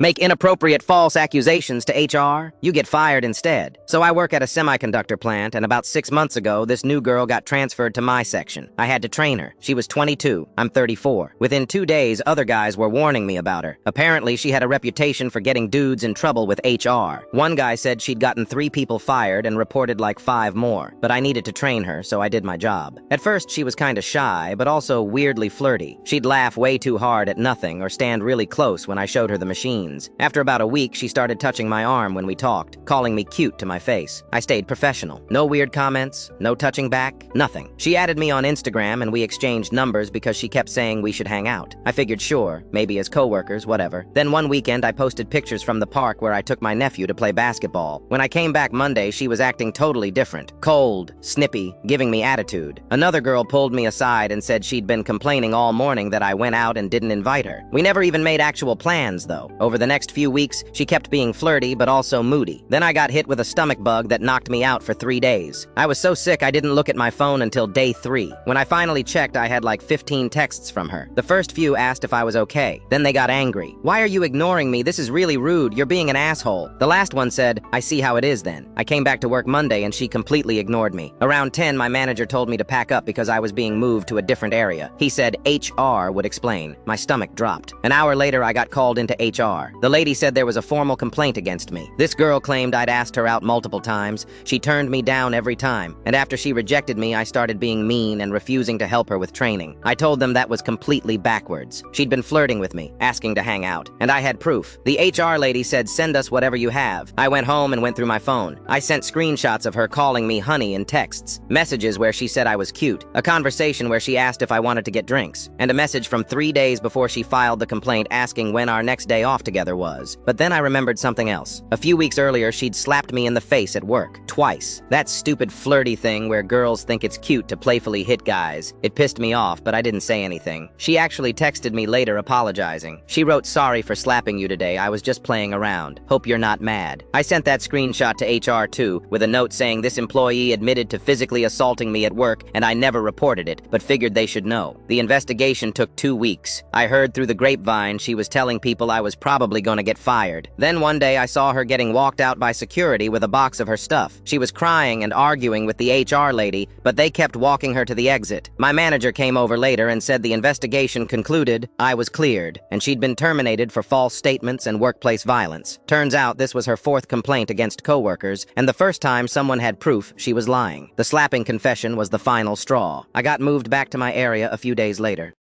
Make inappropriate false accusations to HR, you get fired instead. So I work at a semiconductor plant, and about 6 months ago, this new girl got transferred to my section. I had to train her. She was 22. I'm 34. Within 2 days, other guys were warning me about her. Apparently, she had a reputation for getting dudes in trouble with HR. One guy said she'd gotten 3 people fired and reported like 5 more. But I needed to train her, so I did my job. At first, she was kinda shy, but also weirdly flirty. She'd laugh way too hard at nothing or stand really close when I showed her the machine. After about a week, she started touching my arm when we talked, calling me cute to my face. I stayed professional. No weird comments, no touching back, nothing. She added me on Instagram and we exchanged numbers because she kept saying we should hang out. I figured sure, maybe as coworkers, whatever. Then one weekend, I posted pictures from the park where I took my nephew to play basketball. When I came back Monday, she was acting totally different. Cold, snippy, giving me attitude. Another girl pulled me aside and said she'd been complaining all morning that I went out and didn't invite her. We never even made actual plans, though. Over the next few weeks, she kept being flirty but also moody. Then I got hit with a stomach bug that knocked me out for 3 days. I was so sick I didn't look at my phone until day 3. When I finally checked, I had like 15 texts from her. The first few asked if I was okay. Then they got angry. "Why are you ignoring me? This is really rude. You're being an asshole." The last one said, "I see how it is then." I came back to work Monday and she completely ignored me. Around 10, my manager told me to pack up because I was being moved to a different area. He said HR would explain. My stomach dropped. An hour later, I got called into HR. The lady said there was a formal complaint against me. This girl claimed I'd asked her out multiple times. She turned me down every time. And after she rejected me, I started being mean and refusing to help her with training. I told them that was completely backwards. She'd been flirting with me, asking to hang out. And I had proof. The HR lady said, "Send us whatever you have." I went home and went through my phone. I sent screenshots of her calling me honey in texts, messages where she said I was cute, a conversation where she asked if I wanted to get drinks, and a message from 3 days before she filed the complaint asking when our next day off together was. But then I remembered something else. A few weeks earlier, she'd slapped me in the face at work, twice. That stupid flirty thing where girls think it's cute to playfully hit guys. It pissed me off, but I didn't say anything. She actually texted me later apologizing. She wrote, "Sorry for slapping you today. I was just playing around. Hope you're not mad." I sent that screenshot to HR too, with a note saying this employee admitted to physically assaulting me at work and I never reported it, but figured they should know. The investigation took 2 weeks. I heard through the grapevine she was telling people I was probably gonna get fired. Then one day I saw her getting walked out by security with a box of her stuff. She was crying and arguing with the HR lady, but they kept walking her to the exit. My manager came over later and said the investigation concluded I was cleared, and she'd been terminated for false statements and workplace violence. Turns out this was her 4th complaint against coworkers, and the first time someone had proof she was lying. The slapping confession was the final straw. I got moved back to my area a few days later.